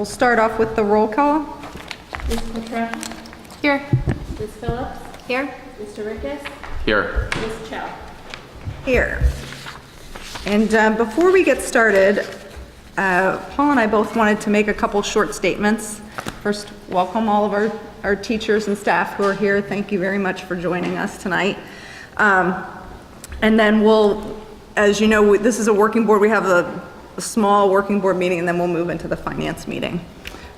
we'll start off with the roll call. Ms. Petracca? Here. Ms. Phillips? Here. Mr. Rickes? Here. Ms. Chow? Here. And before we get started, Paul and I both wanted to make a couple short statements. First, welcome all of our teachers and staff who are here. Thank you very much for joining us tonight. And then we'll, as you know, this is a working board. We have a small working board meeting, and then we'll move into the finance meeting.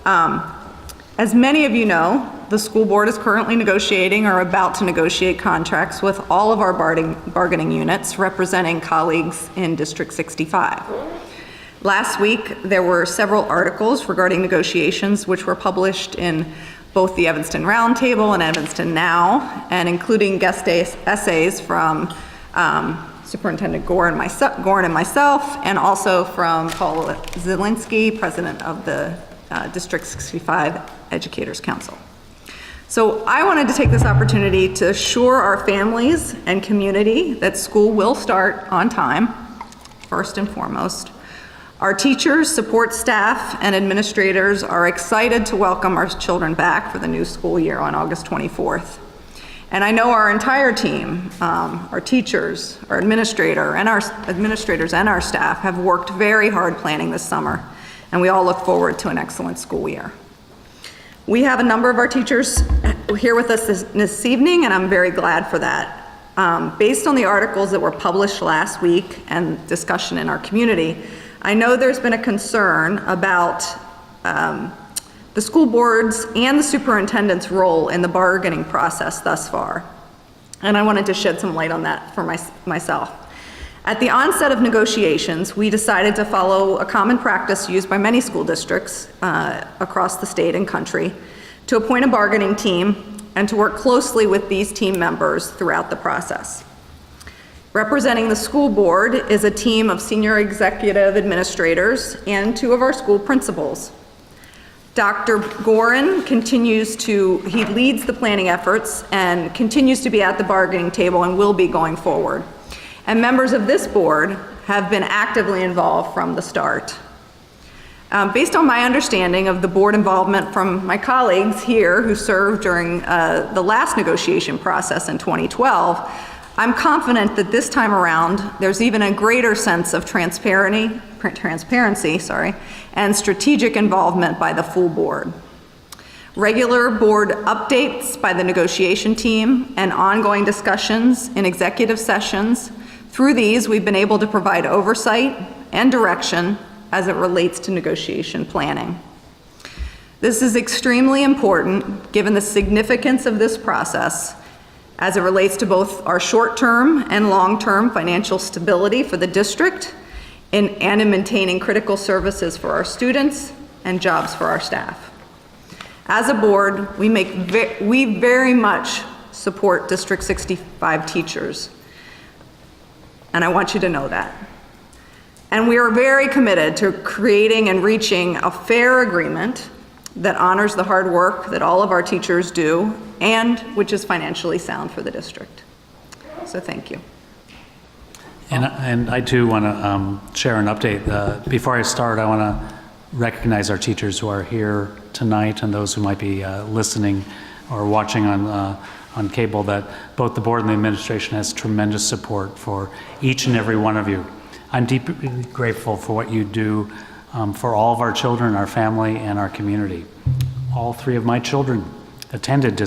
As many of you know, the school board is currently negotiating or about to negotiate contracts with all of our bargaining units representing colleagues in District 65. Last week, there were several articles regarding negotiations which were published in both the Evanston Roundtable and Evanston Now, and including guest essays from Superintendent Gore and myself, and also from Paul Zielinski, president of the District 65 Educators Council. So I wanted to take this opportunity to assure our families and community that school will start on time, first and foremost. Our teachers, support staff, and administrators are excited to welcome our children back for the new school year on August 24th. And I know our entire team, our teachers, our administrators and our staff have worked very hard planning this summer, and we all look forward to an excellent school year. We have a number of our teachers here with us this evening, and I'm very glad for that. Based on the articles that were published last week and discussion in our community, I know there's been a concern about the school board's and the superintendent's role in the bargaining process thus far. And I wanted to shed some light on that for myself. At the onset of negotiations, we decided to follow a common practice used by many school districts across the state and country to appoint a bargaining team and to work closely with these team members throughout the process. Representing the school board is a team of senior executive administrators and two of our school principals. Dr. Gorin he leads the planning efforts and continues to be at the bargaining table and will be going forward. And members of this board have been actively involved from the start. Based on my understanding of the board involvement from my colleagues here who served during the last negotiation process in 2012, I'm confident that this time around, there's even a greater sense of transparency, and strategic involvement by the full board. Regular board updates by the negotiation team and ongoing discussions in executive sessions. Through these, we've been able to provide oversight and direction as it relates to negotiation planning. This is extremely important given the significance of this process as it relates to both our short-term and long-term financial stability for the district and in maintaining critical services for our students and jobs for our staff. As a board, we very much support District 65 teachers, and I want you to know that. And we are very committed to creating and reaching a fair agreement that honors the hard work that all of our teachers do and which is financially sound for the district. So thank you. And I too want to share an update. Before I start, I want to recognize our teachers who are here tonight and those who might be listening or watching on cable, that both the board and the administration has tremendous support for each and every one of you. I'm deeply grateful for what you do for all of our children, our family, and our community. All three of my children attended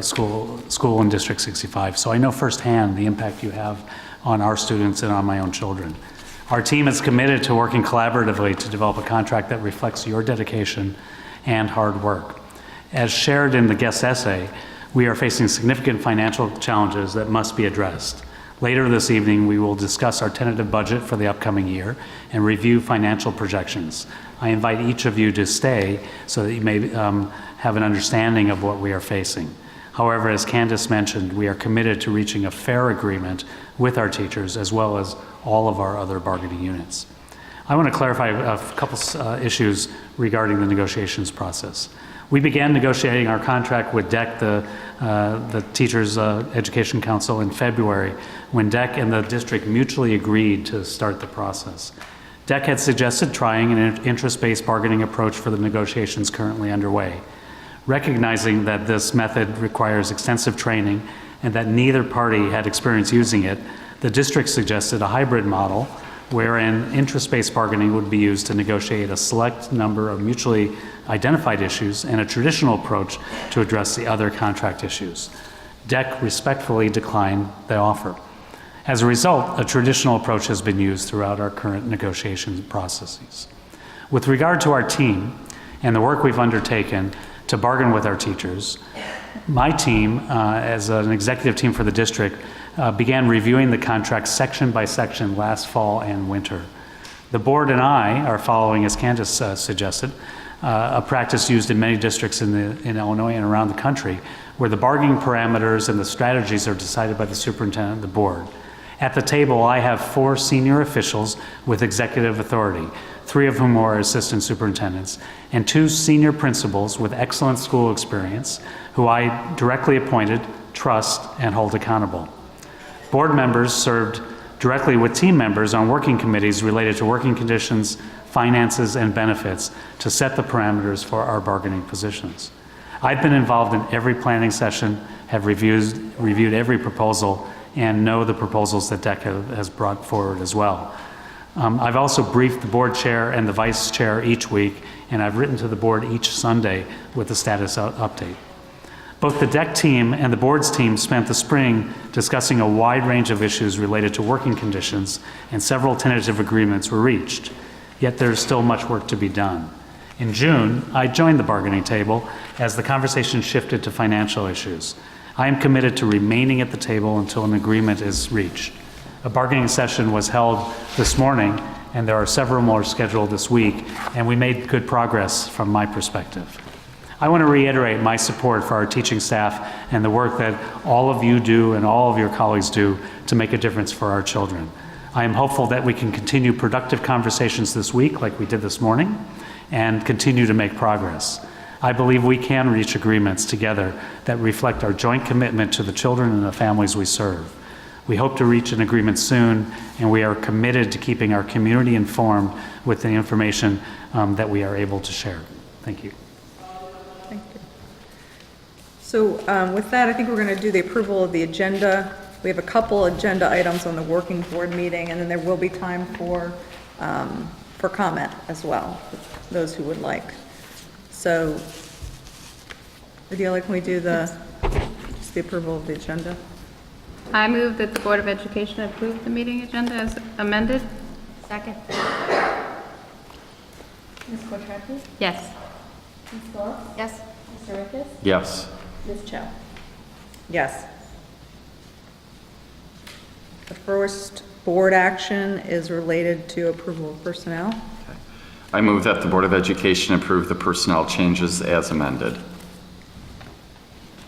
school in District 65, so I know firsthand the impact you have on our students and on my own children. Our team is committed to working collaboratively to develop a contract that reflects your dedication and hard work. As shared in the guest essay, we are facing significant financial challenges that must be addressed. Later this evening, we will discuss our tentative budget for the upcoming year and review financial projections. I invite each of you to stay so that you may have an understanding of what we are facing. However, as Candace mentioned, we are committed to reaching a fair agreement with our teachers as well as all of our other bargaining units. I want to clarify a couple issues regarding the negotiations process. We began negotiating our contract with DEC, the Teachers Education Council, in February, when DEC and the district mutually agreed to start the process. DEC had suggested trying an interest-based bargaining approach for the negotiations currently underway. Recognizing that this method requires extensive training and that neither party had experience using it, the district suggested a hybrid model wherein interest-based bargaining would be used to negotiate a select number of mutually identified issues and a traditional approach to address the other contract issues. DEC respectfully declined the offer. As a result, a traditional approach has been used throughout our current negotiation processes. With regard to our team and the work we've undertaken to bargain with our teachers, my team, as an executive team for the district, began reviewing the contract section by section last fall and winter. The board and I are following, as Candace suggested, a practice used in many districts in Illinois and around the country, where the bargaining parameters and the strategies are decided by the superintendent and the board. At the table, I have 4 senior officials with executive authority, 3 of whom are assistant superintendents, and 2 senior principals with excellent school experience, who I directly appointed, trust, and hold accountable. Board members served directly with team members on working committees related to working conditions, finances, and benefits to set the parameters for our bargaining positions. I've been involved in every planning session, have reviewed every proposal, and know the proposals that DEC has brought forward as well. I've also briefed the board chair and the vice chair each week, and I've written to the board each Sunday with the status update. Both the DEC team and the board's team spent the spring discussing a wide range of issues related to working conditions, and several tentative agreements were reached. Yet there's still much work to be done. In June, I joined the bargaining table as the conversation shifted to financial issues. I am committed to remaining at the table until an agreement is reached. A bargaining session was held this morning, and there are several more scheduled this week, and we made good progress from my perspective. I want to reiterate my support for our teaching staff and the work that all of you do and all of your colleagues do to make a difference for our children. I am hopeful that we can continue productive conversations this week, like we did this morning, and continue to make progress. I believe we can reach agreements together that reflect our joint commitment to the children and the families we serve. We hope to reach an agreement soon, and we are committed to keeping our community informed with the information that we are able to share. Thank you. Thank you. So with that, I think we're going to do the approval of the agenda. We have a couple agenda items on the working board meeting, and then there will be time for comment as well, those who would like. So, Adela, can we do just the approval of the agenda? I move that the Board of Education approve the meeting agenda as amended. Second. Ms. Quattrocki? Yes. Ms. Phillips? Yes. Mr. Rickes? Yes. Ms. Cho? Yes. The first board action is related to approval of personnel. I move that the Board of Education approve the personnel changes as amended.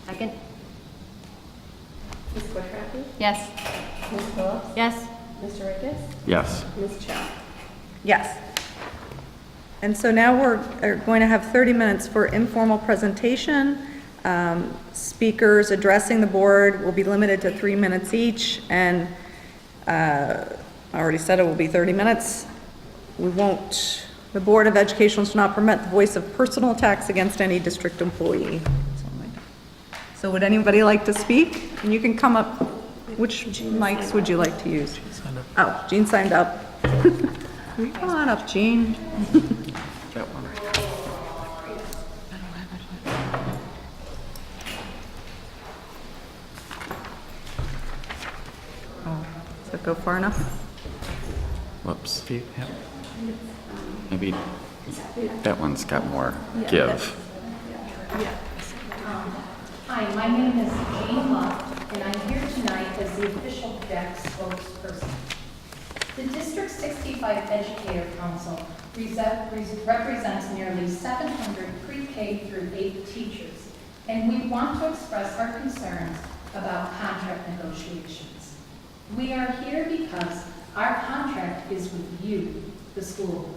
Second. Ms. Quattrocki? Yes. Ms. Phillips? Yes. Mr. Rickes? Yes. Ms. Cho? Yes. And so now we're going to have 30 minutes for informal presentation. Speakers addressing the board will be limited to 3 minutes each, and I already said it will be 30 minutes. The Board of Education shall not permit the voice of personal attacks against any district employee. So would anybody like to speak? And you can come up. Which mics would you like to use? Oh, Jean signed up. Come on up, Jean. That one right Oh, does that go far enough? Whoops. Yeah. Maybe that one's got more give. Hi, my name is Jane Luff, and I'm here tonight as the official DEC spokesperson. The District 65 Educator Council represents nearly 700 pre-K through 8 teachers, and we want to express our concerns about contract negotiations. We are here because our contract is with you, the school board.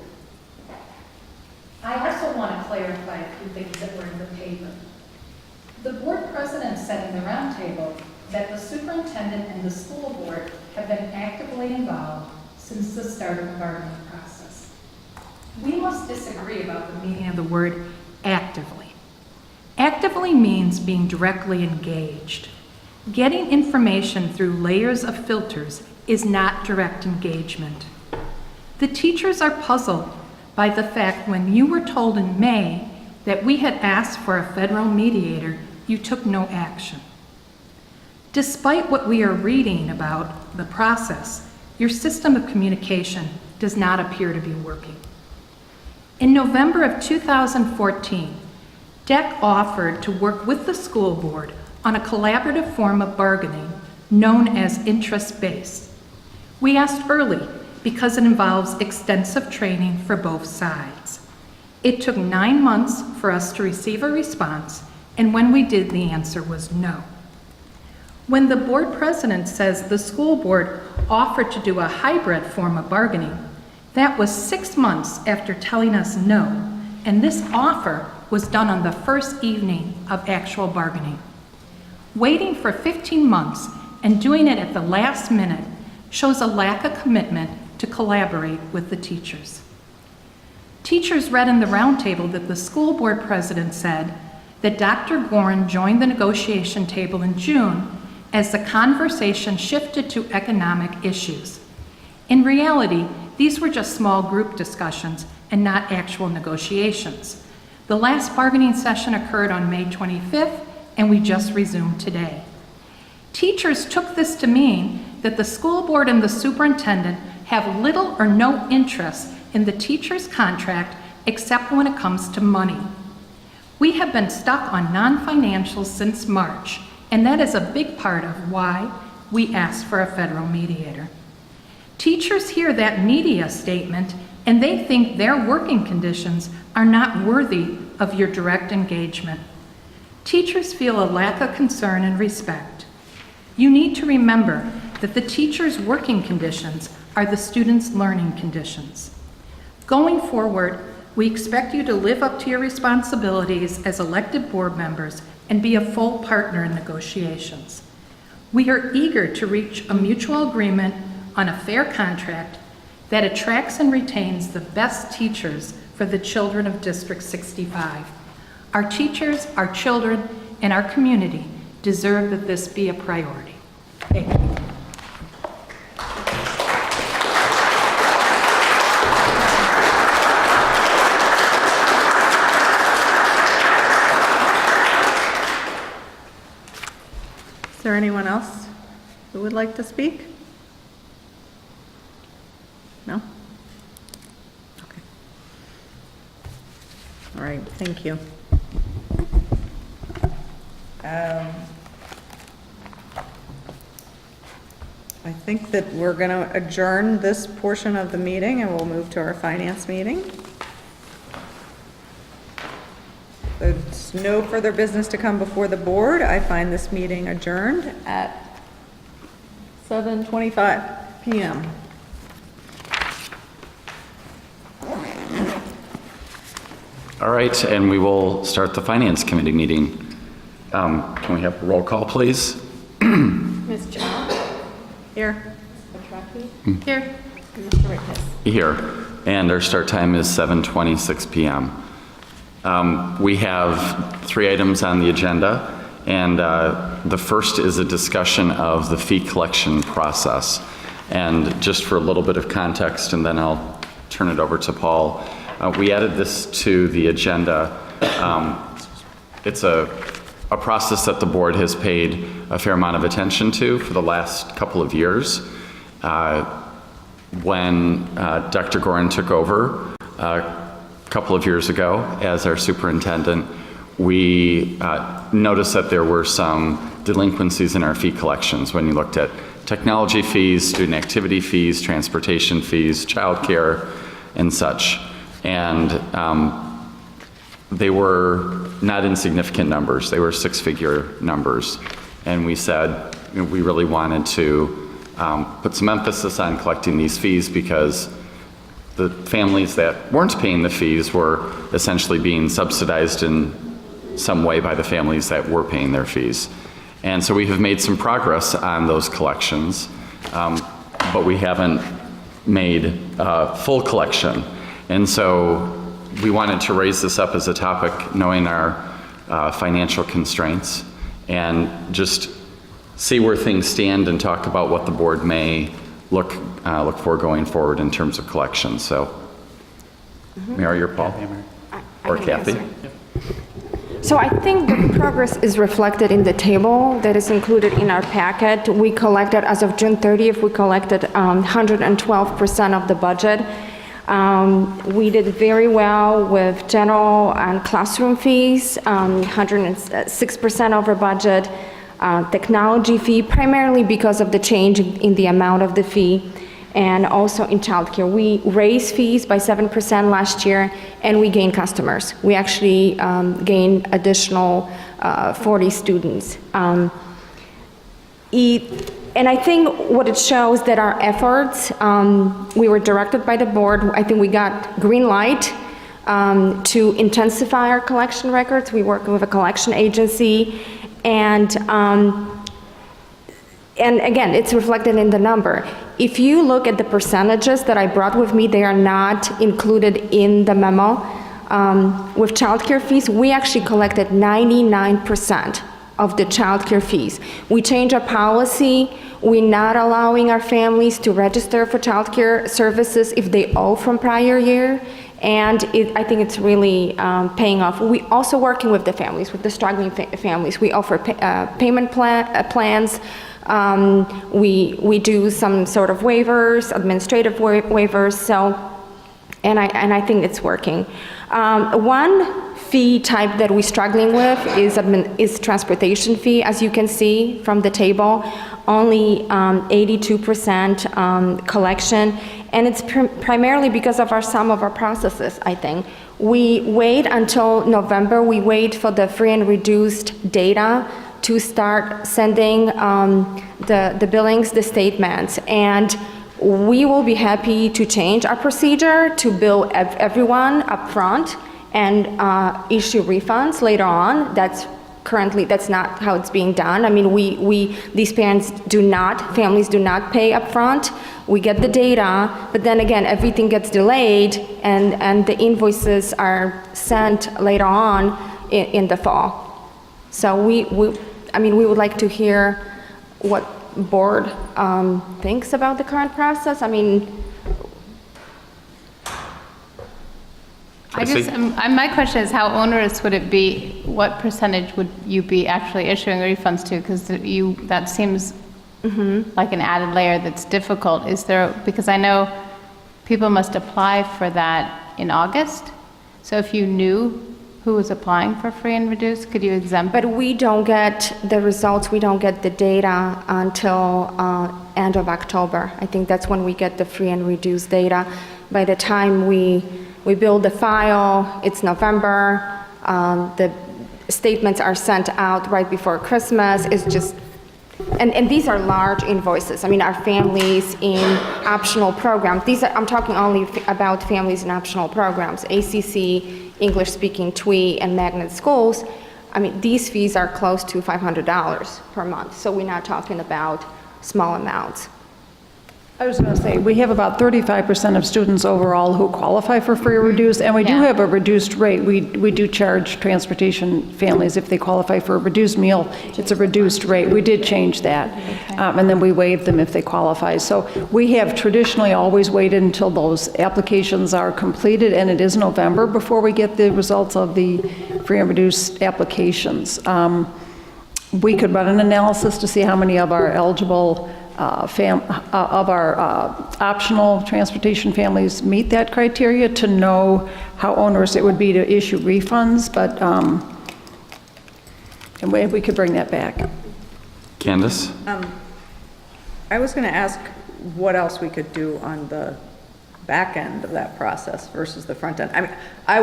I also want to clarify a few things that were in the paper. The board president said in the roundtable that the superintendent and the school board have been actively involved since the start of the bargaining process. We must disagree about the meaning of the word actively. Actively means being directly engaged. Getting information through layers of filters is not direct engagement. The teachers are puzzled by the fact when you were told in May that we had asked for a federal mediator, you took no action. Despite what we are reading about the process, your system of communication does not appear to be working. In November of 2014, DEC offered to work with the school board on a collaborative form of bargaining known as interest-based. We asked early because it involves extensive training for both sides. It took 9 months for us to receive a response, and when we did, the answer was no. When the board president says the school board offered to do a hybrid form of bargaining, that was 6 months after telling us no, and this offer was done on the first evening of actual bargaining. Waiting for 15 months and doing it at the last minute shows a lack of commitment to collaborate with the teachers. Teachers read in the roundtable that the school board president said that Dr. Gorin joined the negotiation table in June as the conversation shifted to economic issues. In reality, these were just small group discussions and not actual negotiations. The last bargaining session occurred on May 25th, and we just resumed today. Teachers took this to mean that the school board and the superintendent have little or no interest in the teacher's contract except when it comes to money. We have been stuck on non-financials since March, and that is a big part of why we asked for a federal mediator. Teachers hear that media statement and they think their working conditions are not worthy of your direct engagement. Teachers feel a lack of concern and respect. You need to remember that the teacher's working conditions are the students' learning conditions. Going forward, we expect you to live up to your responsibilities as elected board members and be a full partner in negotiations. We are eager to reach a mutual agreement on a fair contract that attracts and retains the best teachers for the children of District 65. Our teachers, our children, and our community deserve that this be a priority. Thank you. Is there anyone else who would like to speak? No? Okay. All right, thank you. I think that we're going to adjourn this portion of the meeting and we'll move to our finance meeting. There's no further business to come before the board. I find this meeting adjourned at 7:25 p.m. All right, and we will start the Finance Committee meeting. Can we have a roll call, please? Ms. Chow? Here. Ms. Petracchi? Here. And Mr. Rickes? Here, and our start time is 7:26 p.m. We have 3 items on the agenda, and the first is a discussion of the fee collection process. And just for a little bit of context, and then I'll turn it over to Paul, we added this to the agenda. It's a process that the board has paid a fair amount of attention to for the last couple of years. When Dr. Gorin took over a couple of years ago as our superintendent, we noticed that there were some delinquencies in our fee collections when you looked at technology fees, student activity fees, transportation fees, childcare, and such. And they were not insignificant numbers. They were 6-figure numbers. And we said, you know, we really wanted to put some emphasis on collecting these fees because the families that weren't paying the fees were essentially being subsidized in some way by the families that were paying their fees. And so we have made some progress on those collections, but we haven't made full collection. And so we wanted to raise this up as a topic, knowing our financial constraints, and just see where things stand and talk about what the board may look for going forward in terms of collections. So, Mary or Paul? Or Kathy? So I think the progress is reflected in the table that is included in our packet. We collected, as of June 30th, we collected 112% of the budget. We did very well with general and classroom fees, 106% over budget. Technology fee, primarily because of the change in the amount of the fee, and also in childcare. We raised fees by 7% last year, and we gained customers. We actually gained additional 40 students. And I think what it shows that our efforts, we were directed by the board. I think we got green light to intensify our collection records. We work with a collection agency, and again, it's reflected in the number. If you look at the percentages that I brought with me, they are not included in the memo. With childcare fees, we actually collected 99% of the childcare fees. We changed our policy. We're not allowing our families to register for childcare services if they owe from prior year. And I think it's really paying off. We also working with the families, with the struggling families. We offer payment plans. We do some sort of waivers, administrative waivers. So, and I think it's working. One fee type that we're struggling with is transportation fee. As you can see from the table, only 82% collection. And it's primarily because of some of our processes, I think. We wait until November. We wait for the free and reduced data to start sending the billings, the statements. And we will be happy to change our procedure to bill everyone upfront and issue refunds later on. That's not how it's being done. I mean, these families do not pay upfront. We get the data, but then again, everything gets delayed, and the invoices are sent later on in the fall. So we would like to hear what board thinks about the current process. I mean, my question is, how onerous would it be? What percentage would you be actually issuing refunds to? Because that seems like an added layer that's difficult. Because I know people must apply for that in August. So if you knew who was applying for free and reduced, could you exempt? But we don't get the results, we don't get the data until end of October. I think that's when we get the free and reduced data. By the time we build the file, it's November. The statements are sent out right before Christmas. It's just, and these are large invoices. I mean, our families in optional programs, I'm talking only about families in optional programs, ACC, English-speaking TWE, and magnet schools. I mean, these fees are close to $500 per month, so we're not talking about small amounts. I was going to say, we have about 35% of students overall who qualify for free or reduced, and we do have a reduced rate. We do charge transportation families if they qualify for a reduced meal. It's a reduced rate. We did change that, and then we waive them if they qualify. So we have traditionally always waited until those applications are completed, and it is November before we get the results of the free and reduced applications. We could run an analysis to see how many of our eligible optional transportation families meet that criteria, to know how onerous it would be to issue refunds, but and we could bring that back. Candace? I was going to ask what else we could do on the back end of that process versus the front end. I mean, I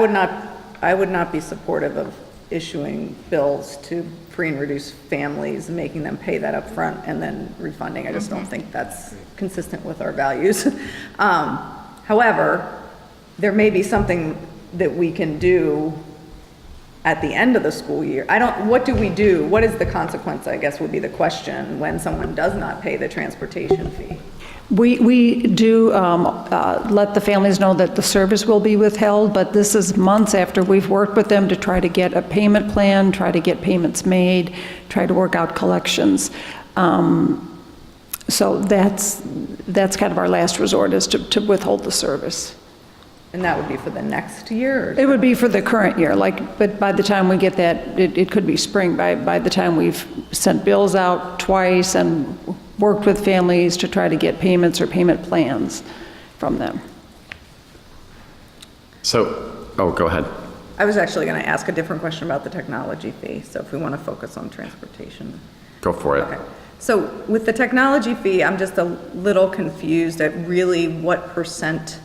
would not be supportive of issuing bills to free and reduced families and making them pay that up front and then refunding. I just don't think that's consistent with our values. However, there may be something that we can do at the end of the school year. What do we do? What is the consequence, I guess, would be the question when someone does not pay the transportation fee? We do let the families know that the service will be withheld, but this is months after we've worked with them to try to get a payment plan, try to get payments made, try to work out collections. So that's kind of our last resort, is to withhold the service. And that would be for the next year? It would be for the current year, but by the time we get that, it could be spring, by the time we've sent bills out twice and worked with families to try to get payments or payment plans from them. So, oh, go ahead. I was actually going to ask a different question about the technology fee, so if we want to focus on transportation. Go for it. Okay. So with the technology fee, I'm just a little confused at really what percent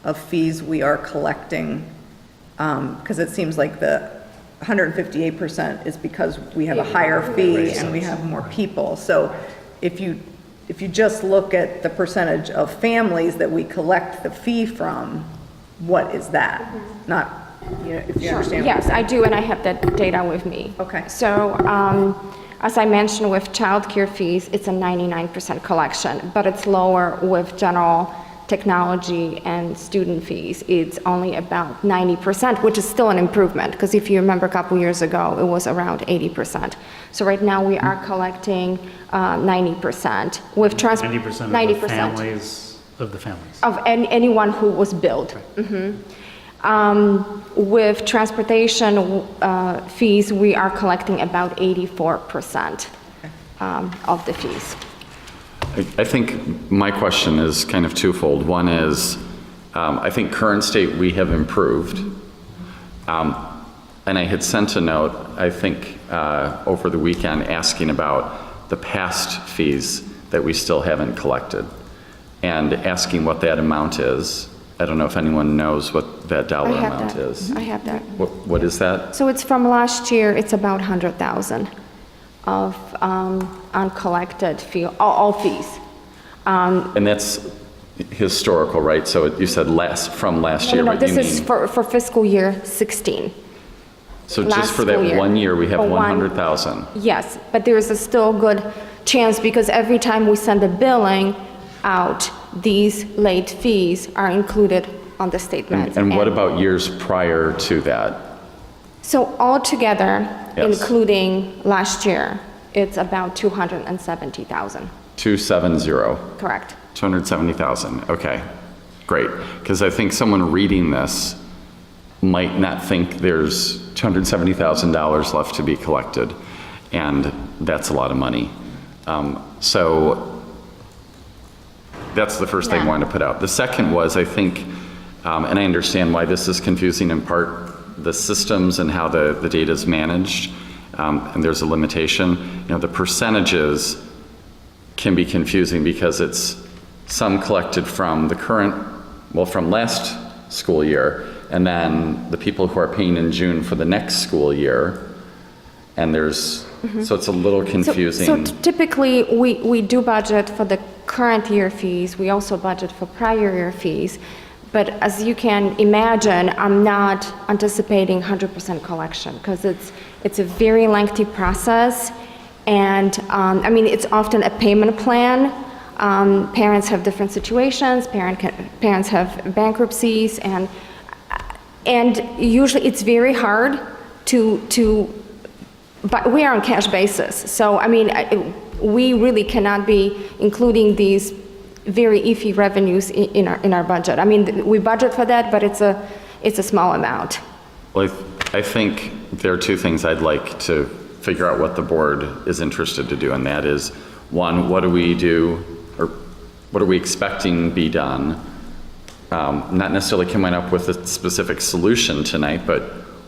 of fees we are collecting, because it seems like the 158% is because we have a higher fee and we have more people. So if you just look at the percentage of families that we collect the fee from, what is that? Not, if you understand. Yes, I do, and I have that data with me. Okay. So, as I mentioned, with childcare fees, it's a 99% collection, but it's lower with general technology and student fees. It's only about 90%, which is still an improvement, because if you remember a couple years ago, it was around 80%. So right now we are collecting 90% with 90% of the families, of anyone who was billed. With transportation fees, we are collecting about 84% of the fees. I think my question is kind of twofold. One is, I think current state we have improved. And I had sent a note, I think, over the weekend asking about the past fees that we still haven't collected and asking what that amount is. I don't know if anyone knows what that dollar amount is. I have that. What is that? So it's from last year, it's about 100,000 of uncollected fee, all fees. And that's historical, right? So you said from last year. No, what this you is mean? for fiscal year 16. So last just for school that year. 1 year, we have For one- 100,000. Yes, but there is a still good chance, because every time we send a billing out, these late fees are included on the statement. And what about years prior to that? So altogether, Yes. including last year, it's about 270,000, 270. correct? 270,000, okay, great. Because I think someone reading this might not think there's $270,000 left to be collected, and that's a lot of money. So that's the first thing I Yeah. wanted to put out. The second was, I think, and I understand why this is confusing in part, the systems and how the data is managed, and there's a limitation. The percentages can be confusing because it's some collected from the from last school year, and then the people who are paying in June for the next school year, and so it's a little confusing. So typically, we do budget for the current year fees. We also budget for prior year fees. But as you can imagine, I'm not anticipating 100% collection, because it's a very lengthy process. And I mean, it's often a payment plan. Parents have different situations. Parents have bankruptcies, and usually it's very hard but we are on cash basis. So I mean, we really cannot be including these very iffy revenues in our budget. I mean, we budget for that, but it's a small amount. Well, I think there are two things I'd like to figure out what the board is interested to do, and that is, one, what do we do, or what are we expecting be done? Not necessarily coming up with a specific solution tonight, but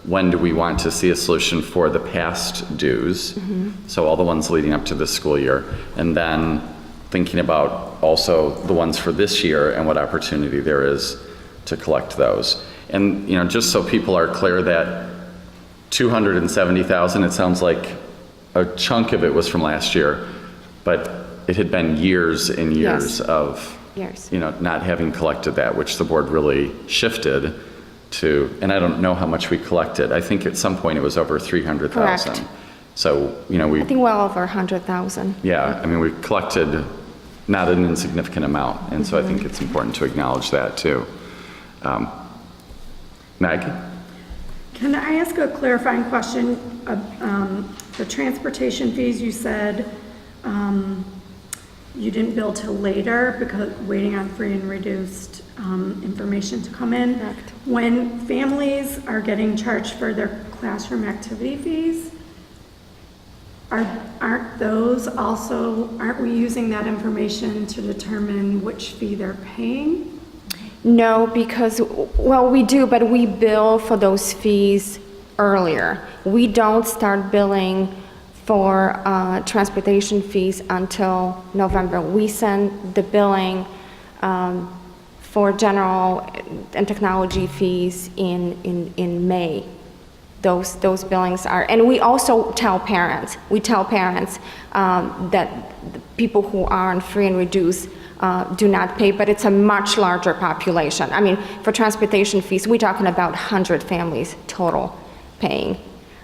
when do we want to see a solution for the past dues? So all the ones leading up to this school year, and then thinking about also the ones for this year and what opportunity there is to collect those. And just so people are clear, that 270,000, it sounds like a chunk of it was from last year, but it had been years and years of not having collected that, which the board really shifted to. And I don't know how much we collected. I think at some point it was over 300,000. Correct. So, I think well over 100,000. Yeah, I mean, we collected not an insignificant amount. And so I think it's important to acknowledge that too. Maggie? Can I ask a clarifying question? The transportation fees, you said you didn't bill till later because waiting on free and reduced information to come in. Correct. When families are getting charged for their classroom activity fees, aren't we using that information to determine which fee they're paying? No, because, well, we do, but we bill for those fees earlier. We don't start billing for transportation fees until November. We send the billing for general and technology fees in May. Those billings are, and we also tell parents, that the people who are on free and reduced do not pay, but it's a much larger population. I mean, for transportation fees, we're talking about 100 families total paying.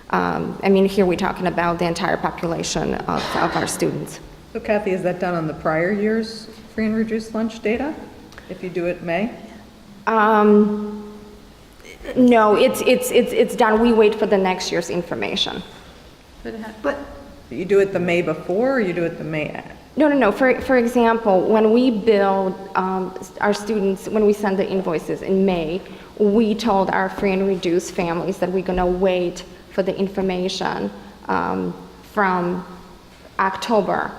I mean, here we're talking about the entire population of our students. So Kathy, is that done on the prior year's free and reduced lunch data, if you do it May? No, it's done, we wait for the next year's information. But You do it the May before, or you do it the May at? No. For example, when we bill our students, when we send the invoices in May, we told our free and reduced families that we're gonna wait for the information from October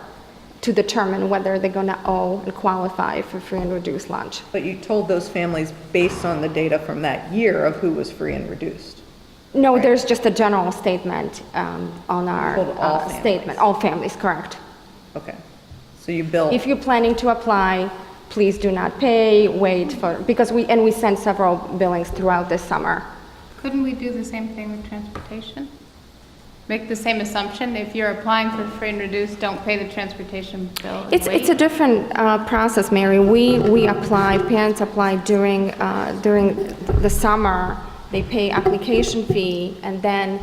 to determine whether they're gonna owe and qualify for free and reduced lunch. But you told those families based on the data from that year of who was free and reduced. No, there's just a general statement on our Told all families. statement. All families, correct. Okay. So you bill. If you're planning to apply, please do not pay, wait for, because we send several billings throughout the summer. Couldn't we do the same thing with transportation? Make the same assumption, if you're applying for free and reduced, don't pay the transportation bill and It's wait? a different process, Mary. We applied, parents applied during the summer. They pay application fee, and then,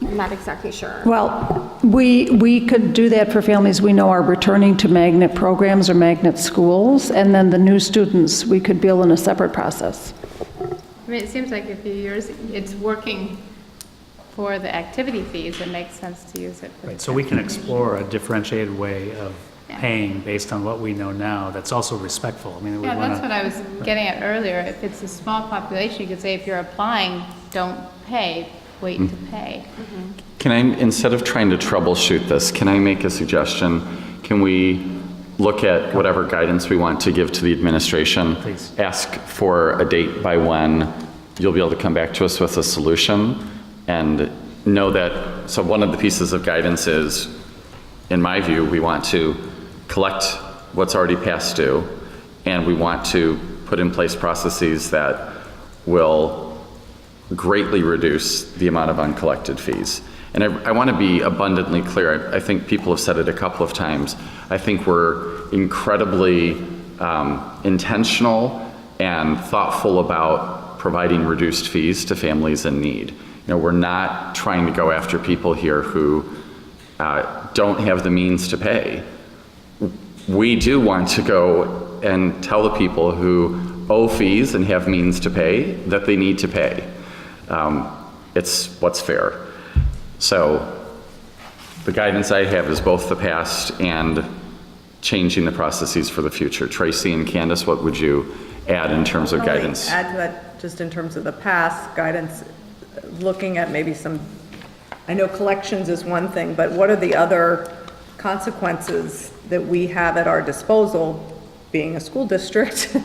I'm not exactly sure. Well, we could do that for families we know are returning to magnet programs or magnet schools, and then the new students, we could bill in a separate process. I mean, it seems like if it's working for the activity fees, it makes sense to use it for. Right, so we can explore a differentiated way of paying based on what we know now that's also respectful. I mean, we Yeah, want that's what I was getting at earlier. If it's a small population, you could say if you're applying, don't pay, wait to pay. Can I, instead of trying to troubleshoot this, can I make a suggestion? Can we look at whatever guidance we want to give to the administration? Please. Ask for a date by when you'll be able to come back to us with a solution, and know that, so one of the pieces of guidance is, in my view, we want to collect what's already past due, and we want to put in place processes that will greatly reduce the amount of uncollected fees. And I want to be abundantly clear. I think people have said it a couple of times. I think we're incredibly intentional and thoughtful about providing reduced fees to families in need. You know, we're not trying to go after people here who don't have the means to pay. We do want to go and tell the people who owe fees and have means to pay that they need to pay. It's what's fair. So the guidance I have is both the past and changing the processes for the future. Tracy and Candace, what would you add in terms of guidance? Add to that, just in terms of the past guidance, looking at maybe some, I know collections is one thing, but what are the other consequences that we have at our disposal, being a school district,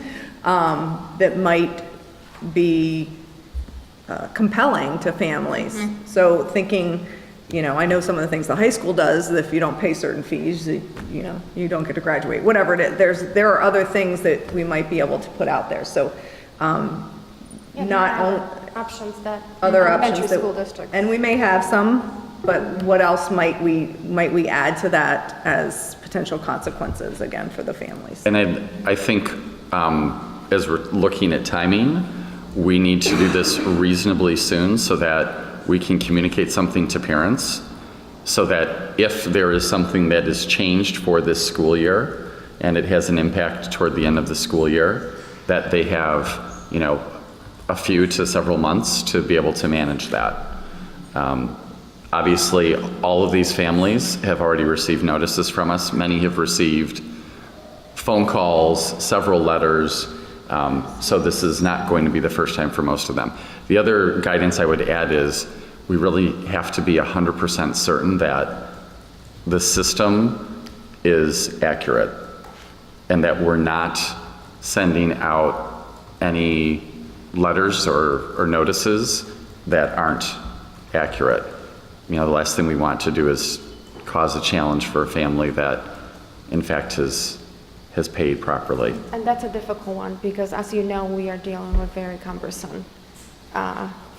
that might be compelling to families? So thinking, you know, I know some of the things the high school does, that if you don't pay certain fees, you know, you don't get to graduate, whatever it is. There are other things that we might be able to put out there. So not only Options that other elementary options school that, districts. and we may have some, but what else might we add to that as potential consequences, again, for the families? And I think as we're looking at timing, we need to do this reasonably soon so that we can communicate something to parents so that if there is something that is changed for this school year and it has an impact toward the end of the school year, that they have, you know, a few to several months to be able to manage that. Obviously, all of these families have already received notices from us. Many have received phone calls, several letters, so this is not going to be the first time for most of them. The other guidance I would add is we really have to be 100% certain that the system is accurate and that we're not sending out any letters or notices that aren't accurate. You know, the last thing we want to do is cause a challenge for a family that, in fact, has paid properly. And that's a difficult one because, as you know, we are dealing with very cumbersome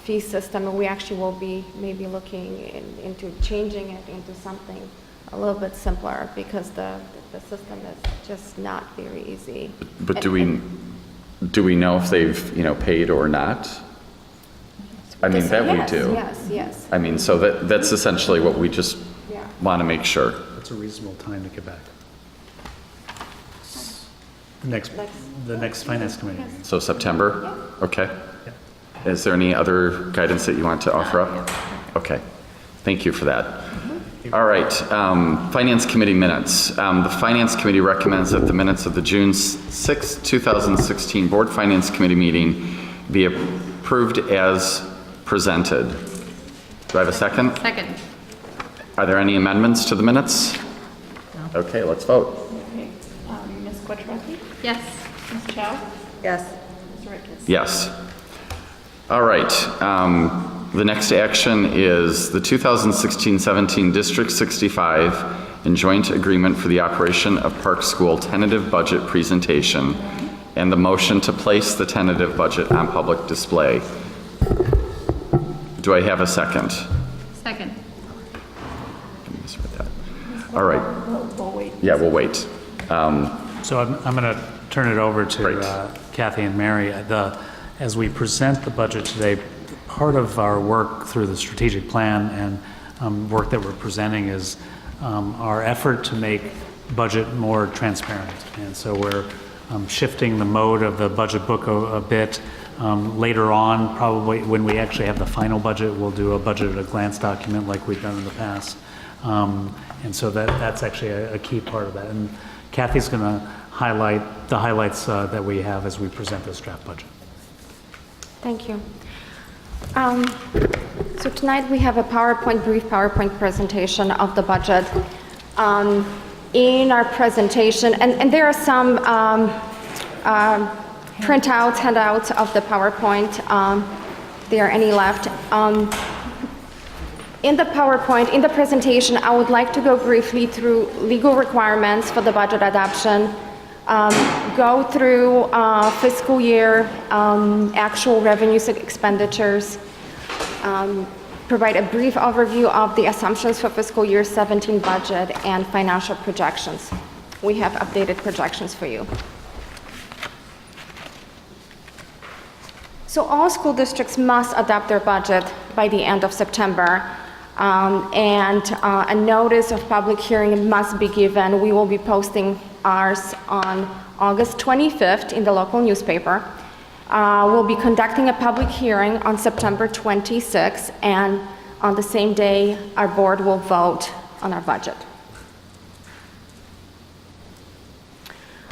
fee system, and we actually will be maybe looking into changing it into something a little bit simpler because the system is just not very easy. But do we know if they've, you know, paid or not? I mean, that we do. Yes. I mean, so that's essentially what we just Yeah. want to make sure. That's a reasonable time to get back. The next finance committee meeting. So September? Okay. Is there any other guidance that you want to offer up? Okay. Thank you for that. All right. Finance committee minutes. The finance committee recommends that the minutes of the June 6, 2016 board finance committee meeting be approved as presented. Do I have a second? Second. Are there any amendments to the minutes? No. Okay, let's vote. Okay. Ms. Quattrocki? Yes. Ms. Chow? Yes. Mr. Rickes? Yes. All right. The next action is the 2016-17 District 65 and joint agreement for the operation of Park School tentative budget presentation and the motion to place the tentative budget on public display. Do I have a second? Second. I misread that. All right. We'll wait. Yeah, we'll wait. So I'm going to turn it over to Great. Kathy and Mary. As we present the budget today, part of our work through the strategic plan and work that we're presenting is our effort to make budget more transparent. And so we're shifting the mode of the budget book a bit. Later on, probably when we actually have the final budget, we'll do a budget at a glance document like we've done in the past. And so that's actually a key part of that. And Kathy's going to highlight the highlights that we have as we present this draft budget. Thank you. So tonight we have a brief PowerPoint presentation of the budget. In our presentation, and there are some printouts, handouts of the PowerPoint. There are any left. In the PowerPoint, in the presentation, I would like to go briefly through legal requirements for the budget adoption, go through fiscal year actual revenues and expenditures, provide a brief overview of the assumptions for fiscal year 17 budget and financial projections. We have updated projections for you. So all school districts must adopt their budget by the end of September, and a notice of public hearing must be given. We will be posting ours on August 25th in the local newspaper. We'll be conducting a public hearing on September 26th, and on the same day, our board will vote on our budget.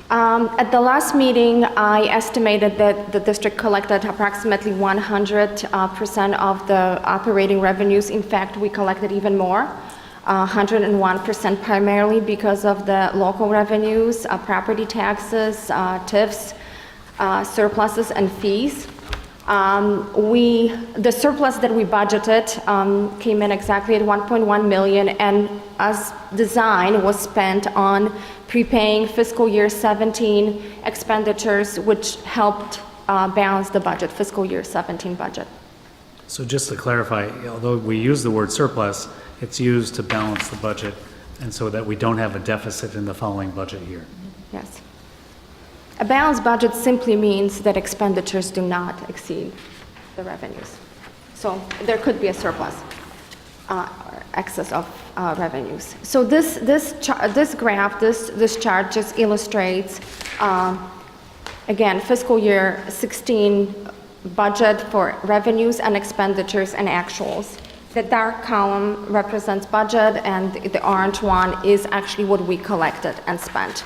At the last meeting, I estimated that the district collected approximately 100% of the operating revenues. In fact, we collected even more, 101%, primarily because of the local revenues, property taxes, TIFs, surpluses, and fees. The surplus that we budgeted came in exactly at 1.1 million, and as designed was spent on prepaying fiscal year 17 expenditures, which helped balance the budget, fiscal year 17 budget. So just to clarify, although we use the word surplus, it's used to balance the budget and so that we don't have a deficit in the following budget year. Yes. A balanced budget simply means that expenditures do not exceed the revenues. So there could be a surplus. excess of revenues. So this graph, this chart just illustrates, again, fiscal year 16 budget for revenues and expenditures and actuals. The dark column represents budget, and the orange one is actually what we collected and spent.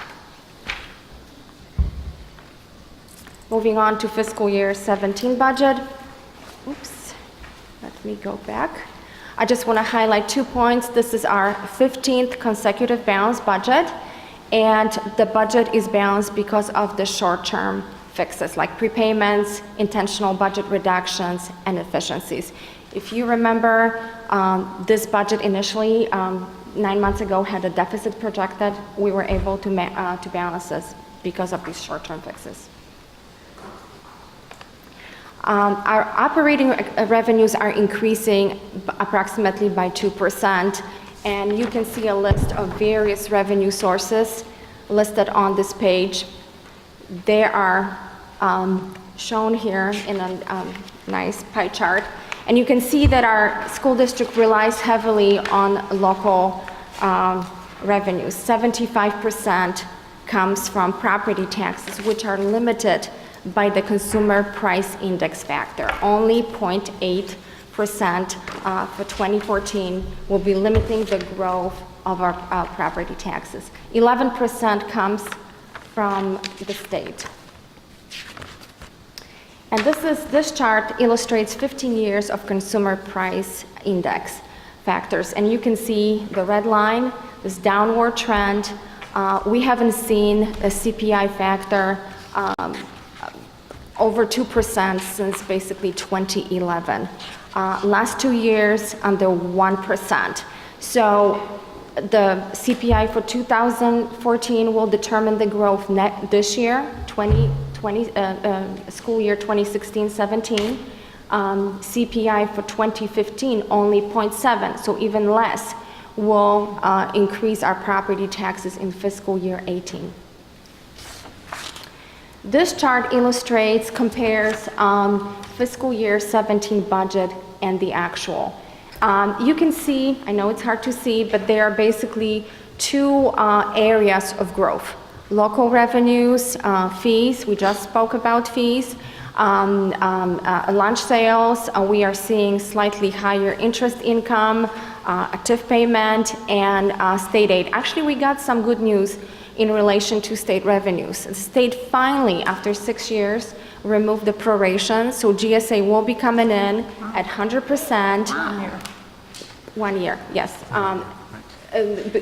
Moving on to fiscal year 17 budget. Oops, let me go back. I just want to highlight 2 points. This is our 15th consecutive balanced budget, and the budget is balanced because of the short-term fixes like prepayments, intentional budget reductions, and efficiencies. If you remember, this budget initially, 9 months ago, had a deficit projected. We were able to balance this because of these short-term fixes. Our operating revenues are increasing approximately by 2%, and you can see a list of various revenue sources listed on this page. They are shown here in a nice pie chart. And you can see that our school district relies heavily on local revenues. 75% comes from property taxes, which are limited by the consumer price index factor. Only 0.8% for 2014 will be limiting the growth of our property taxes. 11% comes from the state. And this chart illustrates 15 years of consumer price index factors. And you can see the red line, this downward trend. We haven't seen a CPI factor over 2% since basically 2011. Last 2 years, under 1%. So the CPI for 2014 will determine the growth this year, school year 2016-17. CPI for 2015 only 0.7, so even less, will increase our property taxes in fiscal year 18. This chart compares fiscal year 17 budget and the actual. You can see, I know it's hard to see, but there are basically two areas of growth. Local revenues, fees, we just spoke about fees. Lunch sales, we are seeing slightly higher interest income, active payment, and state aid. Actually, we got some good news in relation to state revenues. The state finally, after 6 years, removed the proration, so GSA will be coming in at 100%. 1 year, yes.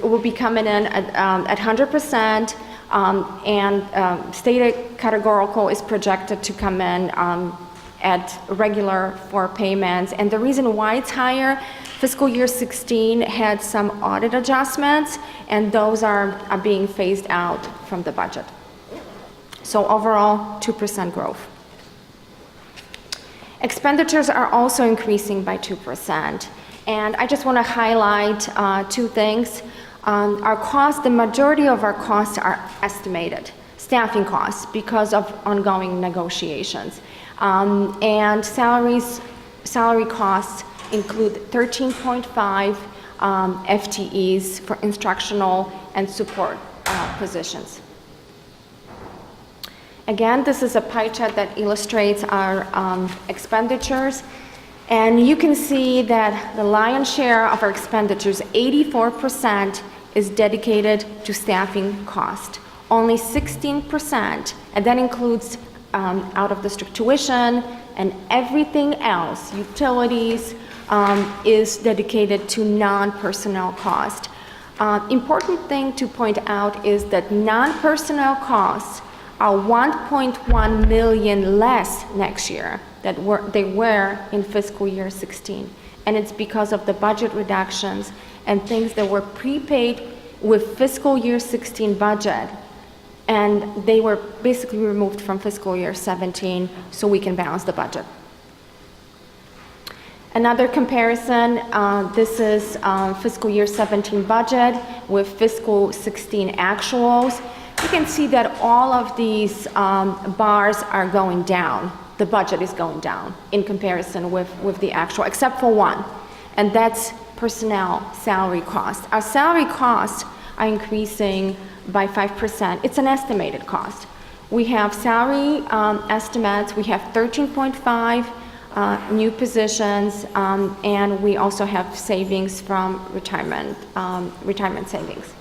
Will be coming in at 100%. And state categorical is projected to come in at regular for payments. And the reason why it's higher, fiscal year 16 had some audit adjustments, and those are being phased out from the budget. So overall, 2% growth. Expenditures are also increasing by 2%. And I just want to highlight 2 things. Our costs, the majority of our costs are estimated, staffing costs, because of ongoing negotiations. And salary costs include 13.5 FTEs for instructional and support positions. Again, this is a pie chart that illustrates our expenditures. And you can see that the lion's share of our expenditures, 84%, is dedicated to staffing cost. Only 16%, and that includes out-of-district tuition and everything else, utilities, is dedicated to non-personnel cost. Important thing to point out is that non-personnel costs are 1.1 million less next year than they were in fiscal year 16. And it's because of the budget reductions and things that were prepaid with fiscal year 16 budget. And they were basically removed from fiscal year 17 so we can balance the budget. Another comparison, this is fiscal year 17 budget with fiscal 16 actuals. You can see that all of these bars are going down. The budget is going down in comparison with the actual, except for one, and that's personnel salary costs. Our salary costs are increasing by 5%. It's an estimated cost. We have salary estimates. We have 13.5 new positions, and we also have savings from retirement savings.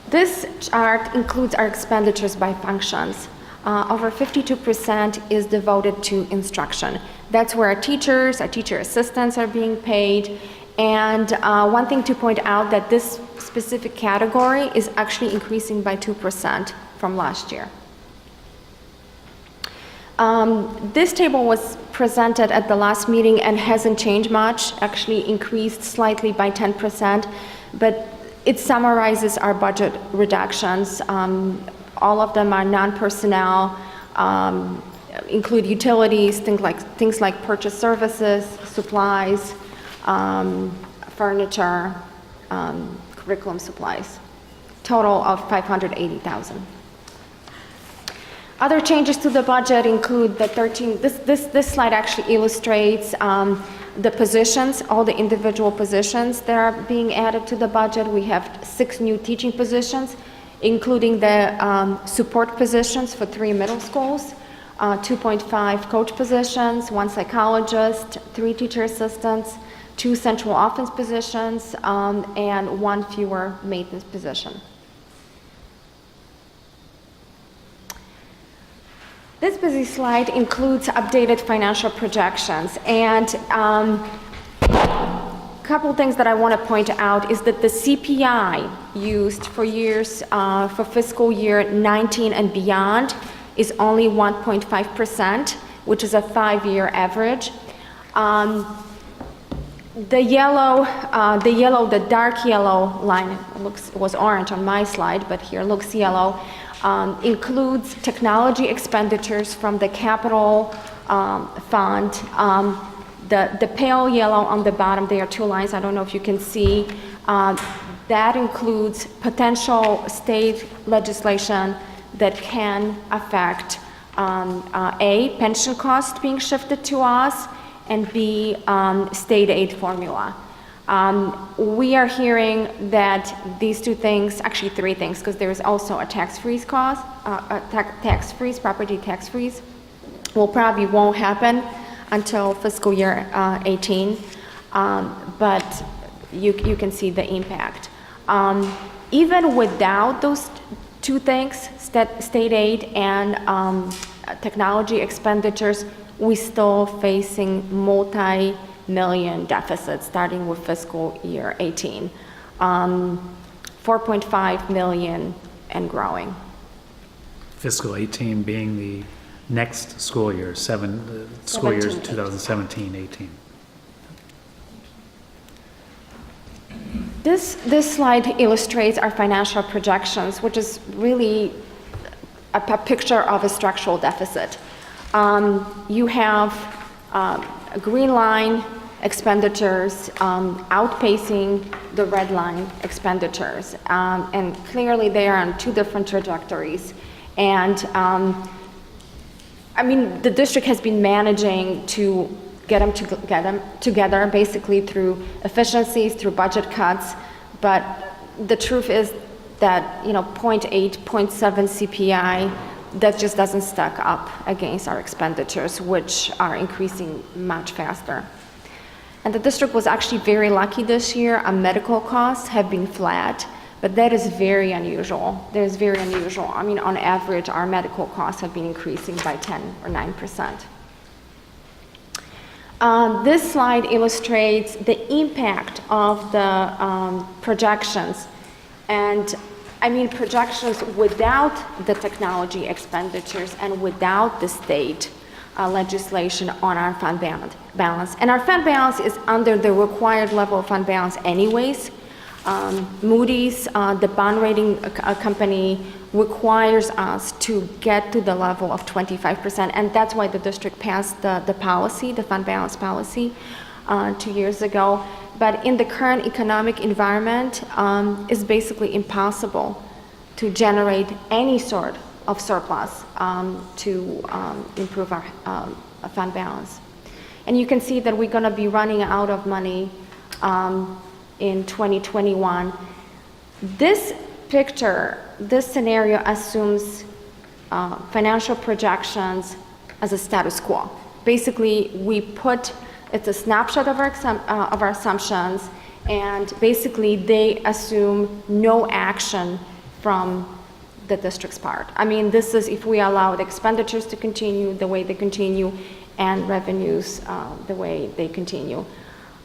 This chart includes our expenditures by functions. Over 52% is devoted to instruction. That's where our teacher assistants are being paid. And one thing to point out that this specific category is actually increasing by 2% from last year. This table was presented at the last meeting and hasn't changed much, actually increased slightly by 10%, but it summarizes our budget reductions. All of them are non-personnel, include utilities, things like purchase services, supplies, furniture, curriculum supplies. Total of $580,000. Other changes to the budget include the 13, this slide actually illustrates the positions, all the individual positions that are being added to the budget. We have 6 new teaching positions, including the support positions for 3 middle schools, 2.5 coach positions, 1 psychologist, 3 teacher assistants, 2 central office positions, and 1 fewer maintenance position. This busy slide includes updated financial projections, and a couple things that I want to point out is that the CPI used for years, for fiscal year 19 and beyond is only 1.5%, which is a 5-year average. The dark yellow line was orange on my slide, but here looks yellow. Includes technology expenditures from the capital fund. The pale yellow on the bottom, there are 2 lines, I don't know if you can see. That includes potential state legislation that can affect A, pension costs being shifted to us, and B, state aid formula. We are hearing that these 2 things, actually 3 things, because there is also a tax freeze cost, property tax freeze, probably won't happen until fiscal year 18, but you can see the impact. Even without those 2 things, state aid and technology expenditures, we still facing multi-million deficits starting with fiscal year 18. 4.5 million and growing. Fiscal 18 being the next school year, school years 2017-18. This slide illustrates our financial projections, which is really a picture of a structural deficit. You have a green line, expenditures outpacing the red line, expenditures. And clearly they are on 2 different trajectories. And I mean, the district has been managing to get them together basically through efficiencies, through budget cuts. But the truth is that, 0.8, 0.7 CPI, that just doesn't stack up against our expenditures, which are increasing much faster. And the district was actually very lucky this year. Our medical costs have been flat, but that is very unusual. That is very unusual. I mean, on average, our medical costs have been increasing by 10 or 9%. This slide illustrates the impact of the projections. And I mean projections without the technology expenditures and without the state legislation on our fund balance. And our fund balance is under the required level of fund balance anyways. Moody's, the bond rating company, requires us to get to the level of 25%, and that's why the district passed the policy, the fund balance policy, 2 years ago. But in the current economic environment, it's basically impossible to generate any sort of surplus to improve our fund balance. And you can see that we're going to be running out of money in 2021. This picture, this scenario assumes financial projections as a status quo. Basically, it's a snapshot of our assumptions, and basically they assume no action from the district's part. I mean, this is if we allow the expenditures to continue the way they continue and revenues the way they continue.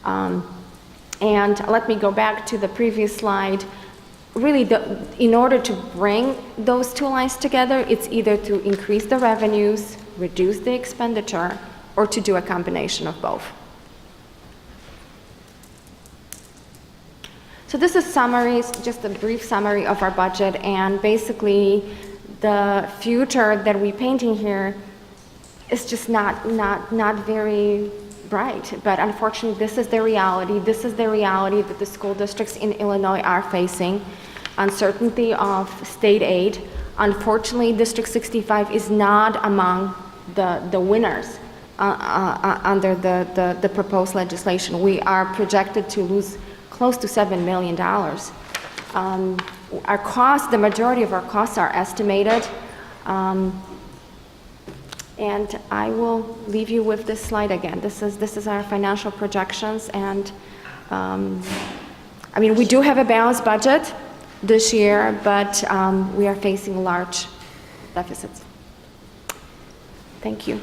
And let me go back to the previous slide. Really, in order to bring those two lines together, it's either to increase the revenues, reduce the expenditure, or to do a combination of both. So this is summaries, just a brief summary of our budget, and basically the future that we're painting here is just not very bright. But unfortunately, this is the reality. This is the reality that the school districts in Illinois are facing. Uncertainty of state aid. Unfortunately, District 65 is not among the winners under the proposed legislation. We are projected to lose close to $7 million. Our costs, the majority of our costs are estimated. And I will leave you with this slide again. This is our financial projections, and I mean, we do have a balanced budget this year, but we are facing large deficits. Thank you.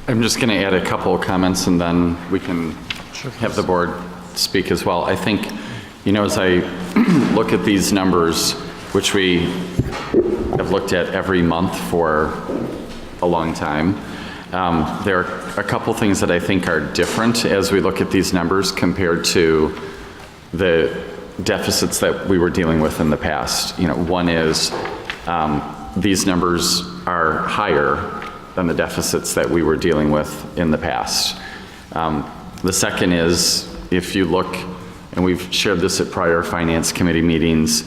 I'm just going to add a couple of comments, and then we can have the board speak as well. I think, you know, as I look at these numbers, which we have looked at every month for a long time, there are a couple things that I think are different as we look at these numbers compared to the deficits that we were dealing with in the past. You know, one is these numbers are higher than the deficits that we were dealing with in the past. The second is, if you look, and we've shared this at prior finance committee meetings,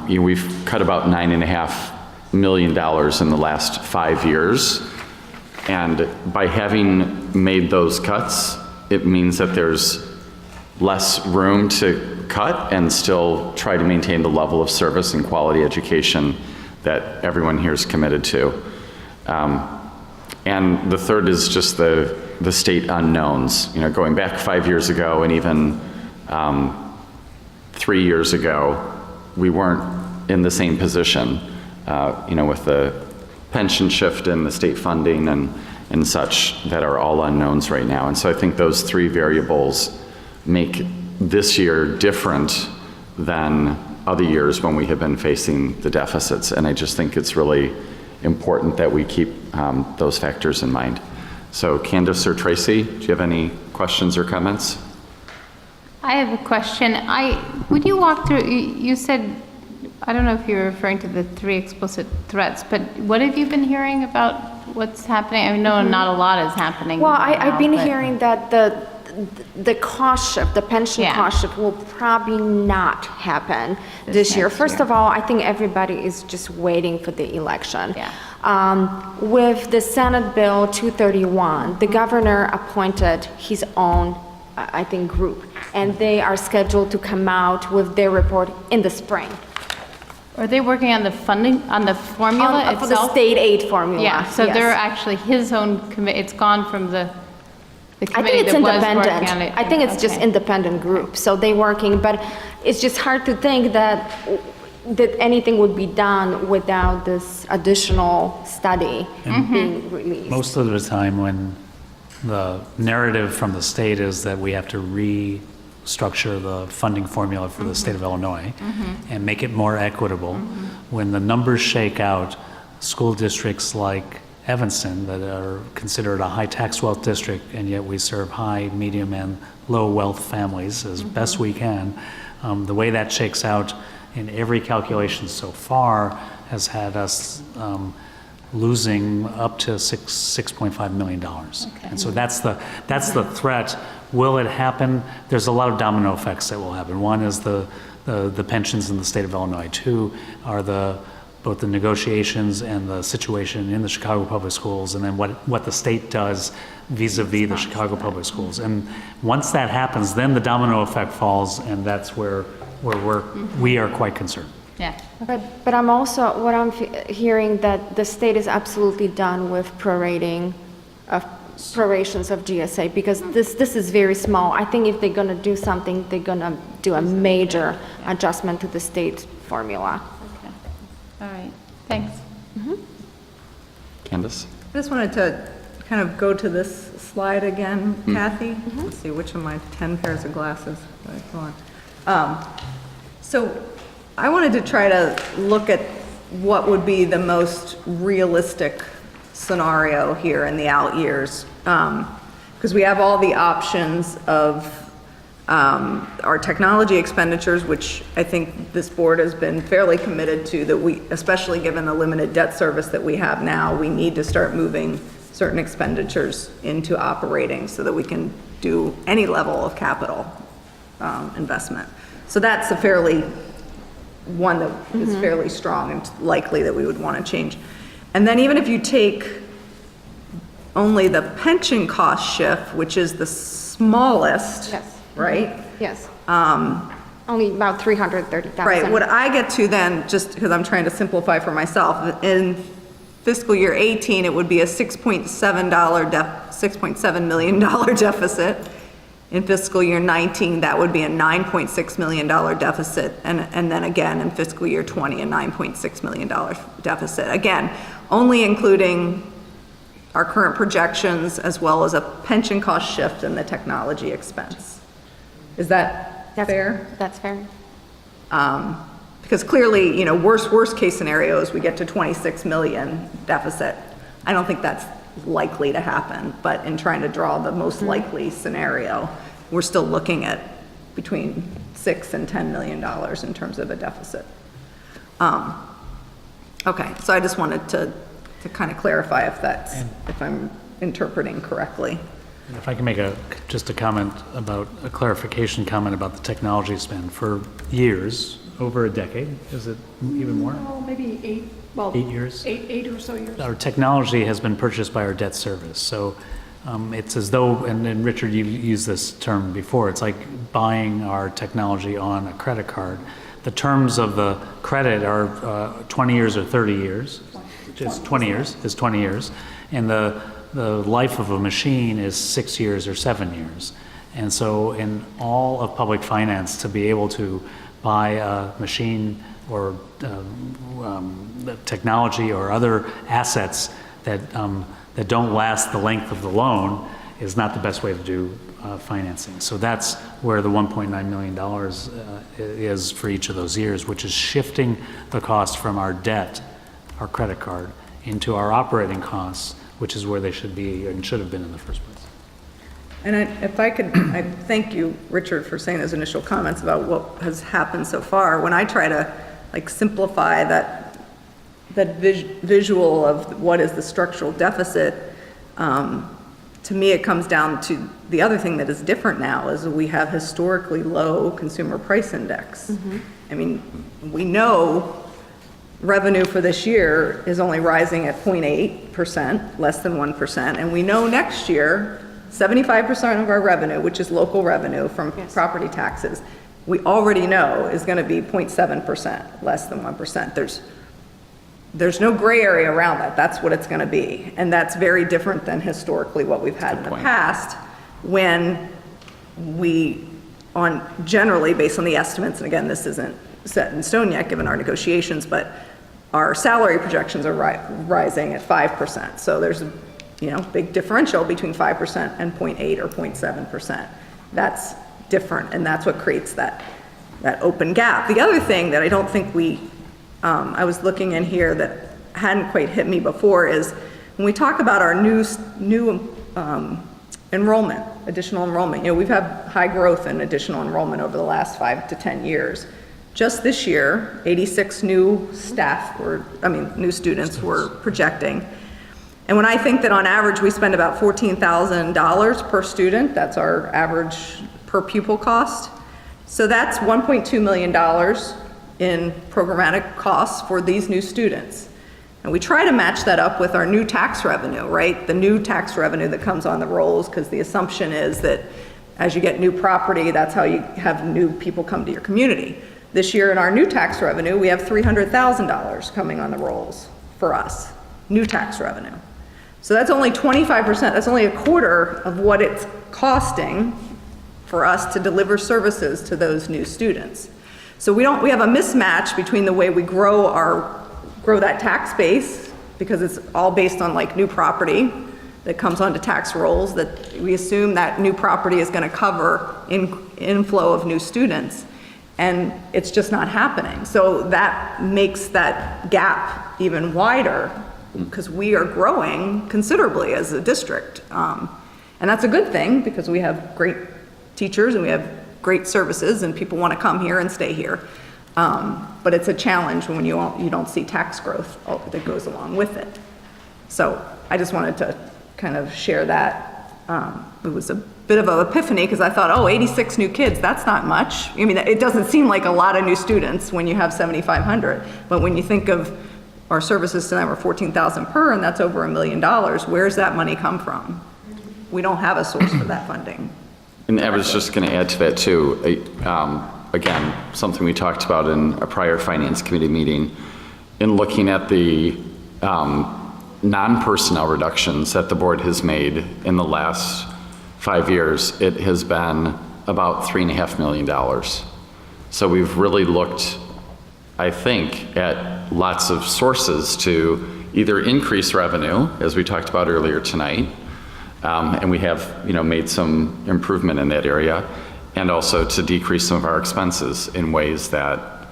we've cut about $9.5 million in the last 5 years. And by having made those cuts, it means that there's less room to cut and still try to maintain the level of service and quality education that everyone here is committed to. And the third is just the state unknowns. You know, going back 5 years ago and even 3 years ago, we weren't in the same position, you know, with the pension shift and the state funding and such that are all unknowns right now. And so I think those three variables make this year different than other years when we have been facing the deficits. And I just think it's really important that we keep those factors in mind. So Candace or Tracy, do you have any questions or comments? I have a question. Would you walk through, you said, I don't know if you're referring to the 3 explicit threats, but what have you been hearing about what's happening? I know not a lot is happening. Well, I've been hearing that the cost shift, the pension cost shift will probably not happen this year. First of all, I think everybody is just waiting for the election. Yeah. With the Senate Bill 231, the governor appointed his own, I think, group, and they are scheduled to come out with their report in the spring. Are they working on the funding, on the formula itself? For the state aid formula. Yeah, so yes. they're actually his own committee, it's gone from the I committee think it's that was independent. working on it. I think it's just independent group, so they working, but it's just hard to think that anything would be done without this additional study being released. Most of the time when the narrative from the state is that we have to restructure the funding formula for the state of Illinois and make it more equitable, when the numbers shake out, school districts like Evanston that are considered a high tax wealth district, and yet we serve high, medium, and low wealth families as best we can. The way that shakes out in every calculation so far has had us losing up to $6.5 million. And so that's the threat. Will it happen? There's a lot of domino effects that will happen. One is the pensions in the state of Illinois. 2 are the both the negotiations and the situation in the Chicago Public Schools, and then what the state does vis-a-vis the Chicago Public Schools. And once that happens, then the domino effect falls, and that's where we are quite concerned. Yeah. But I'm also, what I'm hearing that the state is absolutely done with prorations of GSA, because this is very small. I think if they're gonna do something, they're gonna do a major adjustment to the state formula. Okay. All right. Thanks. Candace? I just wanted to kind of go to this slide again, Kathy. Let's see, which of my 10 pairs of glasses do I go on? So I wanted to try to look at what would be the most realistic scenario here in the out years. Because we have all the options of our technology expenditures, which I think this board has been fairly committed to, that we, especially given the limited debt service that we have now, we need to start moving certain expenditures into operating so that we can do any level of capital investment. So that's a fairly, one that is fairly strong and likely that we would want to change. And then even if you take only the pension cost shift, which is the smallest, Yes. right? Yes. Only about 330,000. Right, what I get to then, just because I'm trying to simplify for myself, in fiscal year 18, it would be a $6.7 million deficit. In fiscal year 19, that would be a $9.6 million deficit, and then again in fiscal year 20, a $9.6 million deficit. Again, only including our current projections as well as a pension cost shift and the technology expense. Is that fair? That's fair. Because clearly, you know, worst case scenarios, we get to 26 million deficit. I don't think that's likely to happen, but in trying to draw the most likely scenario, we're still looking at between $6 and $10 million in terms of a deficit. Okay, so I just wanted to kind of clarify if I'm interpreting correctly. If I can make just a clarification comment about the technology spend. For years, over a decade, is it even more? Well, maybe 8 years? 8 or so years. Our technology has been purchased by our debt service. So it's as though, and Richard, you used this term before, it's like buying our technology on a credit card. The terms of the credit are 20 years or 30 years. It's 20 years, and the life of a machine is 6 years or 7 years. And so in all of public finance, to be able to buy a machine or technology or other assets that don't last the length of the loan is not the best way to do financing. So that's where the $1.9 million is for each of those years, which is shifting the cost from our debt, our credit card, into our operating costs, which is where they should be and should have been in the first place. And if I could, I thank you, Richard, for saying those initial comments about what has happened so far. When I try to like simplify that visual of what is the structural deficit, to me it comes down to the other thing that is different now is we have historically low consumer price index. I mean, we know revenue for this year is only rising at 0.8%, less than 1%, and we know next year 75% of our revenue, which is local revenue from property taxes, we already know is going to be 0.7%, less than 1%. There's no gray area around that. That's what it's going to be, and that's very different than historically what we've had in the past, when we, generally based on the estimates, and again, this isn't set in stone yet given our negotiations, but our salary projections are rising at 5%. So there's a big differential between 5% and 0.8 or 0.7%. That's different, and that's what creates that open gap. The other thing that I don't think I was looking in here that hadn't quite hit me before is when we talk about our new enrollment, additional enrollment. We've had high growth in additional enrollment over the last 5 to 10 years. Just this year, 86 new new students were projecting. And when I think that on average we spend about $14,000 per student, that's our average per pupil cost. So that's $1.2 million in programmatic costs for these new students. And we try to match that up with our new tax revenue, right? The new tax revenue that comes on the rolls, because the assumption is that as you get new property, that's how you have new people come to your community. This year in our new tax revenue, we have $300,000 coming on the rolls for us, new tax revenue. So that's only 25%, that's only a quarter of what it's costing for us to deliver services to those new students. So we have a mismatch between the way we grow that tax base, because it's all based on like new property that comes onto tax rolls, that we assume that new property is going to cover inflow of new students, and it's just not happening. So that makes that gap even wider, because we are growing considerably as a district. And that's a good thing, because we have great teachers and we have great services and people want to come here and stay here. But it's a challenge when you don't see tax growth that goes along with it. So I just wanted to kind of share that. It was a bit of an epiphany, because I thought, 86 new kids, that's not much. I mean, it doesn't seem like a lot of new students when you have 7,500. But when you think of our services to them are $14,000 per, and that's over $1 million, where's that money come from? We don't have a source for that funding. And I was just going to add to that too. Again, something we talked about in a prior finance committee meeting, in looking at the non-personnel reductions that the board has made in the last 5 years, it has been about $3.5 million. So we've really looked, I think, at lots of sources to either increase revenue, as we talked about earlier tonight, and we have, made some improvement in that area, and also to decrease some of our expenses in ways that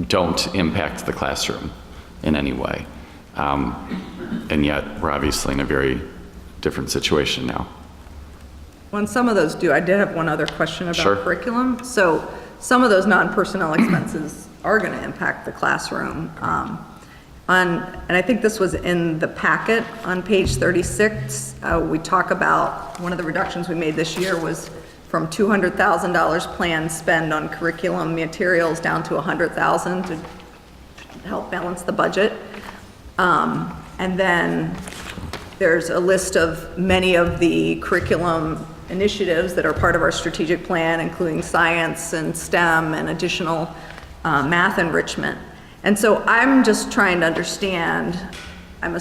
don't impact the classroom in any way. And yet, we're obviously in a very different situation now. When some of those do, I did have one other question about Sure. curriculum. So some of those non-personnel expenses are going to impact the classroom. And I think this was in the packet on page 36. We talk about one of the reductions we made this year was from $200,000 planned spend on curriculum materials down to $100,000 to help balance the budget. And then there's a list of many of the curriculum initiatives that are part of our strategic plan, including science and STEM and additional math enrichment. And so I'm just trying to understand, I'm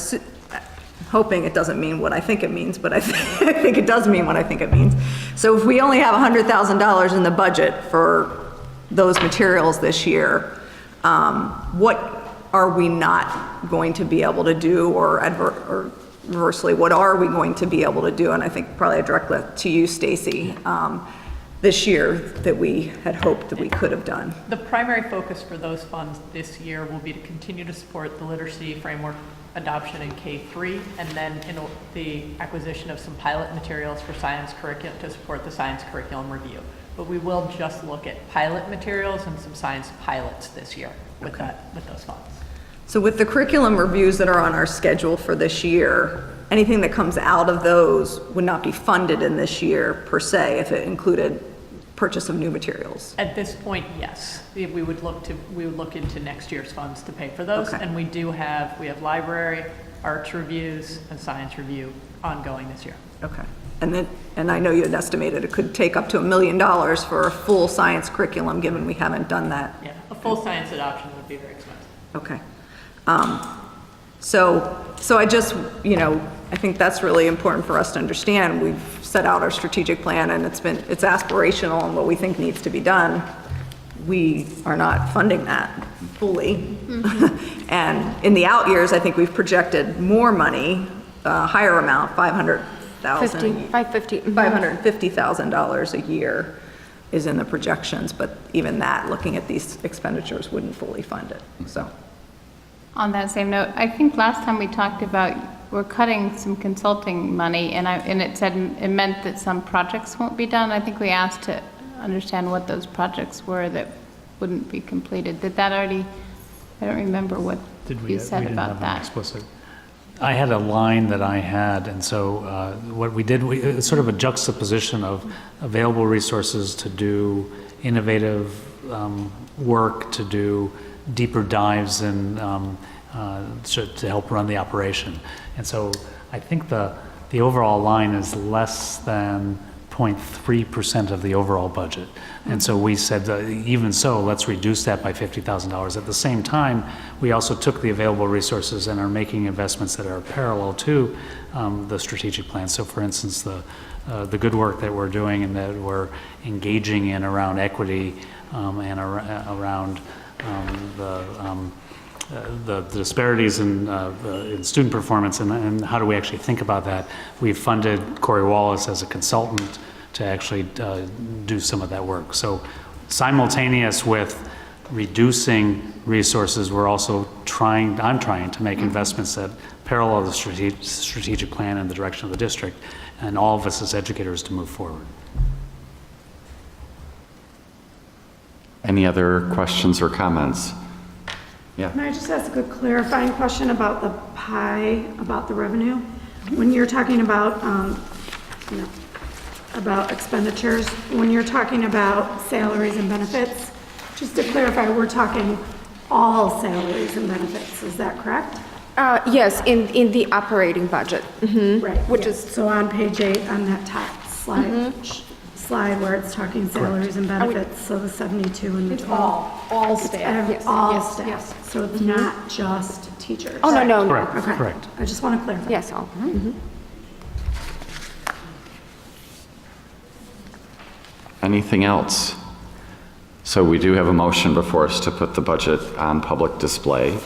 hoping it doesn't mean what I think it means, but I think it does mean what I think it means. So if we only have $100,000 in the budget for those materials this year, what are we not going to be able to do, or reversely, what are we going to be able to do? And I think probably I direct that to you, Stacy, this year that we had hoped that we could have done. The primary focus for those funds this year will be to continue to support the literacy framework adoption in K-3, and then the acquisition of some pilot materials for science curriculum to support the science curriculum review. But we will just look at pilot materials and some science pilots this year with those funds. So with the curriculum reviews that are on our schedule for this year, anything that comes out of those would not be funded in this year per se, if it included purchase of new materials. At this point, yes. We would look into next year's funds to pay for those. Okay. And we have library, arts reviews, and science review ongoing this year. Okay. And I know you had estimated it could take up to $1 million for a full science curriculum, given we haven't done that. Yeah, a full science adoption would be very expensive. Okay. So I just, I think that's really important for us to understand. We've set out our strategic plan, and it's aspirational and what we think needs to be done. We are not funding that fully. Mm-hmm. And in the out years, I think we've projected more money, higher amount, $550,000 a year is in the projections, but even that, looking at these expenditures, wouldn't fully fund it, so. On that same note, I think last time we talked about we're cutting some consulting money, and it said it meant that some projects won't be done. I think we asked to understand what those projects were that wouldn't be completed. Did that already? I don't remember what you said about that. Explicit. I had a line that I had, and so what we did, it's sort of a juxtaposition of available resources to do innovative work to do deeper dives and to help run the operation. And so I think the overall line is less than 0.3% of the overall budget. And so we said, even so, let's reduce that by $50,000. At the same time, we also took the available resources and are making investments that are parallel to the strategic plan. So for instance, the good work that we're doing and that we're engaging in around equity and around the disparities in student performance and how do we actually think about that. We've funded Corey Wallace as a consultant to actually do some of that work. So simultaneous with reducing resources, I'm trying to make investments that parallel the strategic plan and the direction of the district and all of us as educators to move forward. Any other questions or comments? Yeah. Can I just ask a clarifying question about the pie, about the revenue? When you're talking about, about expenditures, when you're talking about salaries and benefits, just to clarify, we're talking all salaries and benefits, is that correct? Yes, in the operating budget. Right. Which yes. So on page 8, on that top slide where it's talking salaries and benefits, so the 72 and the 12. All staff. All staff. So it's not just teachers. Oh, no. Correct, Okay. correct. I just want to clarify. Yes, all. Anything else? So we do have a motion before us to put the budget on public display.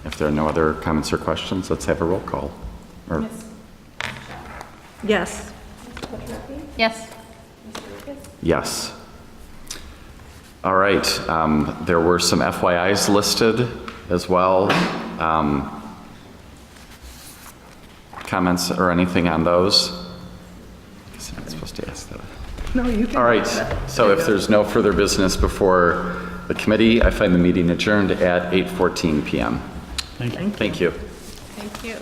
If there are no other comments or questions, let's have a roll call. Yes. Yes. Yes. All right, there were some FYIs listed as well. Comments or anything on those? I guess I'm not supposed to ask that. No, you can. All right, so if there's no further business before the committee, I find the meeting adjourned at 8:14 p.m. Thank you. Thank you. Thank you.